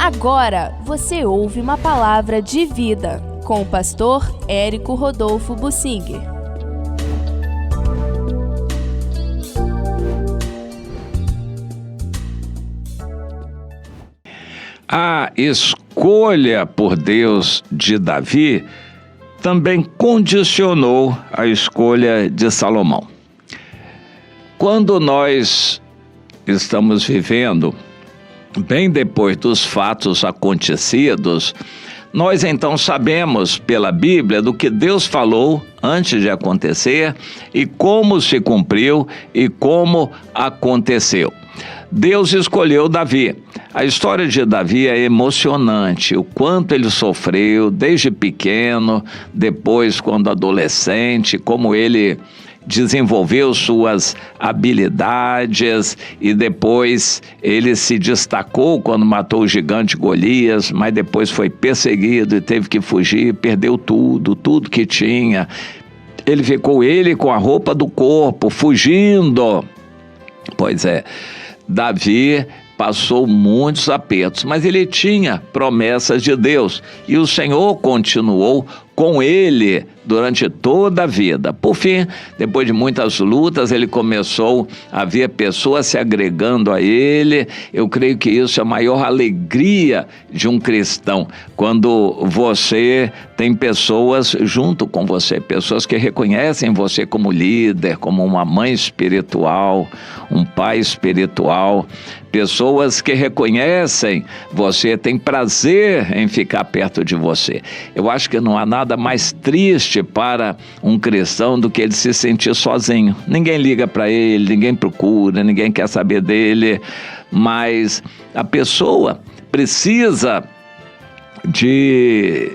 Agora você ouve uma palavra de vida com o pastor Érico Rodolfo Bussinger. A escolha por Deus de Davi também condicionou a escolha de Salomão. Quando nós estamos vivendo bem depois dos fatos acontecidos, nós então sabemos pela Bíblia do que Deus falou antes de acontecer e como se cumpriu e como aconteceu. Deus escolheu Davi. A história de Davi é emocionante, o quanto ele sofreu desde pequeno, depois quando adolescente, como ele desenvolveu suas habilidades e depois ele se destacou quando matou o gigante Golias, mas depois foi perseguido e teve que fugir, perdeu tudo que tinha. Ele ficou com a roupa do corpo, fugindo. Pois é, Davi passou muitos apertos, mas ele tinha promessas de Deus e o Senhor continuou com ele durante toda a vida. Por fim, depois de muitas lutas, ele começou a ver pessoas se agregando a ele. Eu creio que isso é a maior alegria de um cristão, quando você tem pessoas junto com você, pessoas que reconhecem você como líder, como uma mãe espiritual, um pai espiritual, pessoas que reconhecem você, têm prazer em ficar perto de você. Eu acho que não há nada mais triste para um cristão do que ele se sentir sozinho. Ninguém liga para ele, ninguém procura, ninguém quer saber dele, mas a pessoa precisa de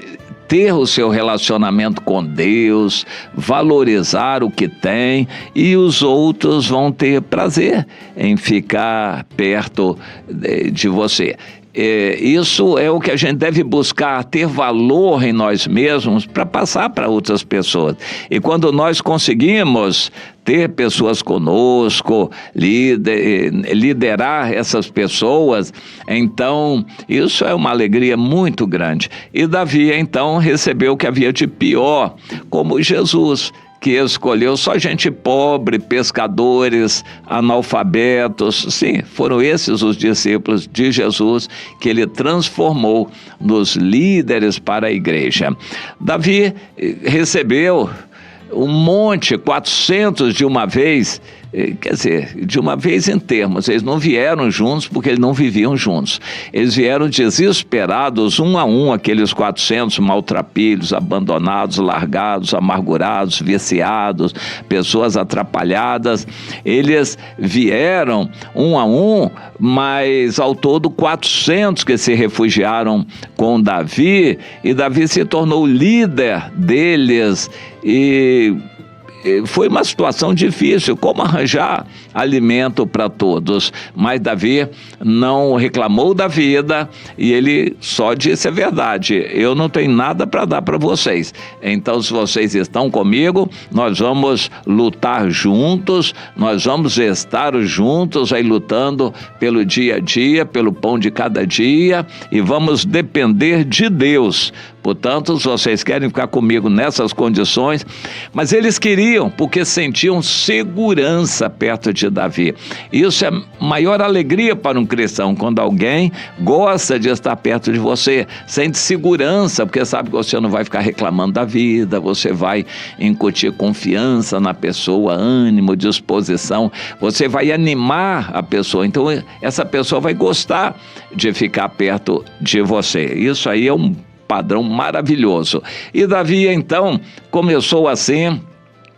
ter o seu relacionamento com Deus, valorizar o que tem, e os outros vão ter prazer em ficar perto de você. Isso é o que a gente deve buscar, ter valor em nós mesmos para passar para outras pessoas. E quando nós conseguimos ter pessoas conosco, liderar essas pessoas, então isso é uma alegria muito grande. E Davi então recebeu o que havia de pior, como Jesus, que escolheu só gente pobre, pescadores, analfabetos. Sim, foram esses os discípulos de Jesus que ele transformou nos líderes para a igreja. Davi recebeu 400 de uma vez, quer dizer, de uma vez em termos. Eles não vieram juntos porque eles não viviam juntos. Eles vieram desesperados, um a um, aqueles 400 maltrapilhos, abandonados, largados, amargurados, viciados, pessoas atrapalhadas. Eles vieram um a um, mas ao todo 400 que se refugiaram com Davi, e Davi se tornou líder deles. E foi uma situação difícil, como arranjar alimento para todos, mas Davi não reclamou da vida e ele só disse a verdade: eu não tenho nada para dar para vocês, então se vocês estão comigo, nós vamos lutar juntos, nós vamos estar juntos aí lutando pelo dia a dia, pelo pão de cada dia, e vamos depender de Deus. Portanto, se vocês querem ficar comigo nessas condições, mas eles queriam, porque sentiam segurança perto de Davi. Isso é maior alegria para um cristão, quando alguém gosta de estar perto de você, sente segurança, porque sabe que você não vai ficar reclamando da vida, você vai incutir confiança na pessoa, ânimo, disposição, você vai animar a pessoa, então essa pessoa vai gostar de ficar perto de você. Isso aí é um padrão maravilhoso. E Davi então começou assim,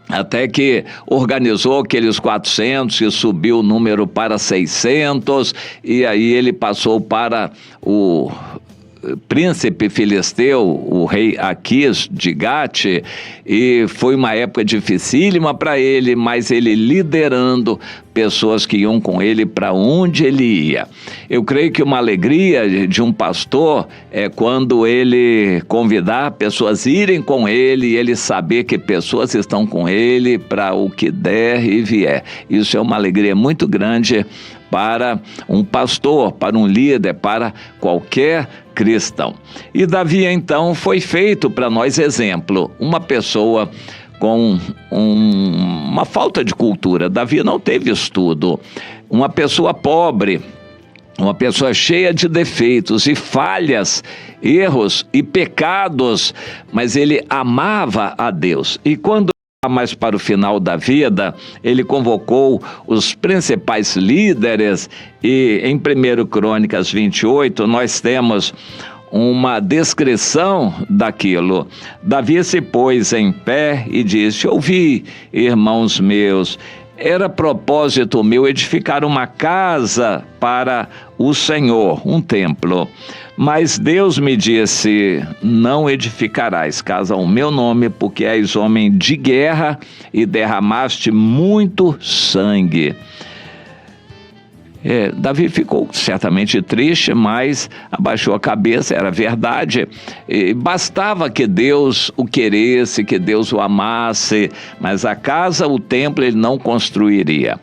até que organizou aqueles 400 e subiu o número para 600, e aí ele passou para o príncipe filisteu, o rei Aquis de Gate, e foi uma época dificílima para ele, mas ele liderando pessoas que iam com ele para onde ele ia. Eu creio que uma alegria de um pastor é quando ele convidar pessoas a irem com ele e ele saber que pessoas estão com ele para o que der e vier. Isso é uma alegria muito grande para um pastor, para um líder, para qualquer cristão. E Davi, então, foi feito para nós exemplo. Uma pessoa com uma falta de cultura. Davi não teve estudo. Uma pessoa pobre, uma pessoa cheia de defeitos e falhas, erros e pecados, mas ele amava a Deus. E quando mais para o final da vida, ele convocou os principais líderes e em 1 Crônicas 28 nós temos uma descrição daquilo. Davi se pôs em pé e disse: ouvi, irmãos meus, era propósito meu edificar uma casa para o Senhor, um templo. Mas Deus me disse: não edificarás casa ao meu nome, porque és homem de guerra e derramaste muito sangue. Davi ficou certamente triste, mas abaixou a cabeça, era verdade. E bastava que Deus o queresse, que Deus o amasse, mas a casa, o templo, ele não construiria.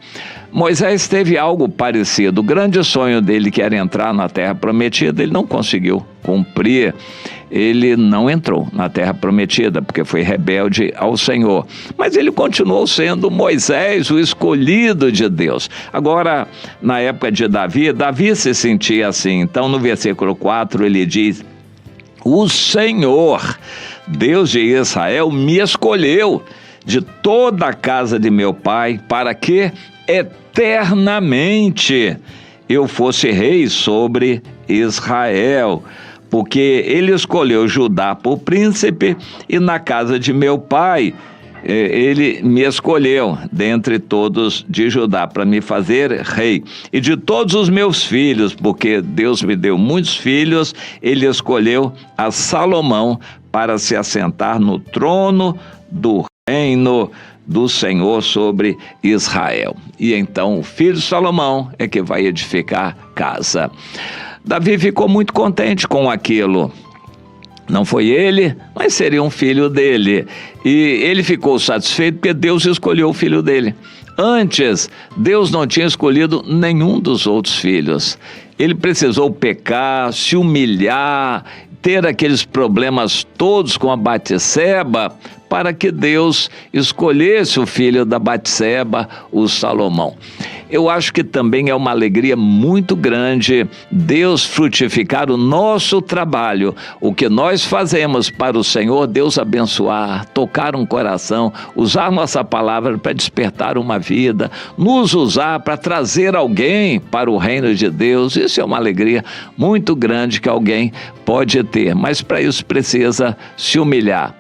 Moisés teve algo parecido. O grande sonho dele, que era entrar na terra prometida, ele não conseguiu cumprir. Ele não entrou na terra prometida, porque foi rebelde ao Senhor. Mas ele continuou sendo Moisés, o escolhido de Deus. Agora, na época de Davi, Davi se sentia assim. Então, no versículo 4, ele diz: o Senhor, Deus de Israel, me escolheu de toda a casa de meu pai, para que eternamente eu fosse rei sobre Israel. Porque ele escolheu Judá por príncipe, e na casa de meu pai ele me escolheu dentre todos de Judá para me fazer rei. E de todos os meus filhos, porque Deus me deu muitos filhos, ele escolheu a Salomão para se assentar no trono do reino do Senhor sobre Israel. E então o filho de Salomão é que vai edificar casa. Davi ficou muito contente com aquilo. Não foi ele, mas seria um filho dele. E ele ficou satisfeito porque Deus escolheu o filho dele. Antes, Deus não tinha escolhido nenhum dos outros filhos. Ele precisou pecar, se humilhar, ter aqueles problemas todos com a Batseba, para que Deus escolhesse o filho da Batseba, o Salomão. Eu acho que também é uma alegria muito grande Deus frutificar o nosso trabalho, o que nós fazemos para o Senhor, Deus abençoar, tocar um coração, usar nossa palavra para despertar uma vida, nos usar para trazer alguém para o reino de Deus. Isso é uma alegria muito grande que alguém pode ter, mas para isso precisa se humilhar.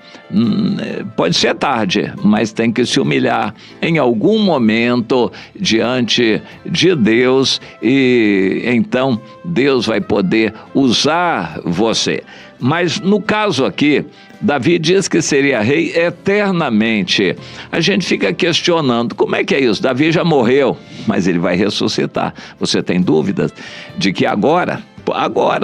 Pode ser tarde, mas tem que se humilhar em algum momento diante de Deus, e então Deus vai poder usar você. Mas no caso aqui, Davi diz que seria rei eternamente. A gente fica questionando, como é que é isso? Davi já morreu, mas ele vai ressuscitar. Você tem dúvidas de que agora,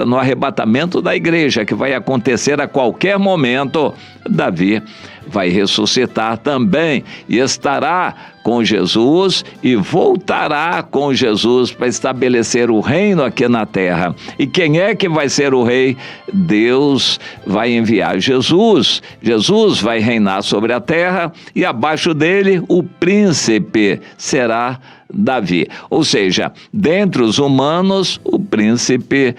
no arrebatamento da igreja, que vai acontecer a qualquer momento, Davi vai ressuscitar também e estará com Jesus e voltará com Jesus para estabelecer o reino aqui na terra. E quem é que vai ser o rei? Deus vai enviar Jesus. Jesus vai reinar sobre a terra e abaixo dele o príncipe será Davi. Ou seja, dentre os humanos, o príncipe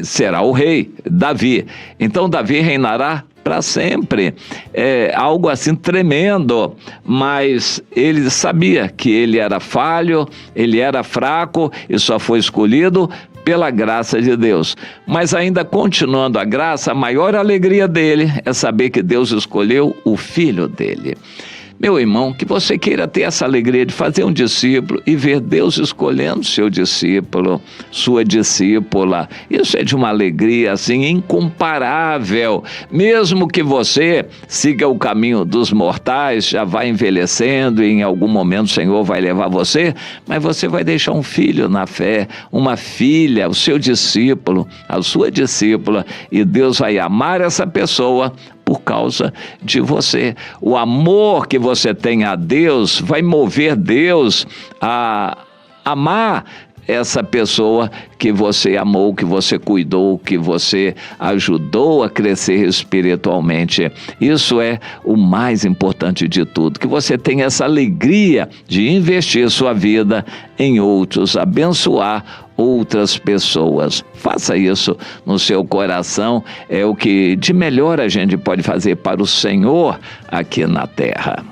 será o rei, Davi. Então Davi reinará para sempre. É algo assim tremendo, mas ele sabia que ele era falho, ele era fraco e só foi escolhido pela graça de Deus. Mas ainda continuando a graça, a maior alegria dele é saber que Deus escolheu o filho dele. Meu irmão, que você queira ter essa alegria de fazer um discípulo e ver Deus escolhendo seu discípulo, sua discípula. Isso é de uma alegria assim incomparável. Mesmo que você siga o caminho dos mortais, já vai envelhecendo e em algum momento o Senhor vai levar você, mas você vai deixar um filho na fé, uma filha, o seu discípulo, a sua discípula, e Deus vai amar essa pessoa por causa de você. O amor que você tem a Deus vai mover Deus a amar essa pessoa que você amou, que você cuidou, que você ajudou a crescer espiritualmente. Isso é o mais importante de tudo, que você tenha essa alegria de investir sua vida em outros, abençoar outras pessoas. Faça isso no seu coração, é o que de melhor a gente pode fazer para o Senhor aqui na terra.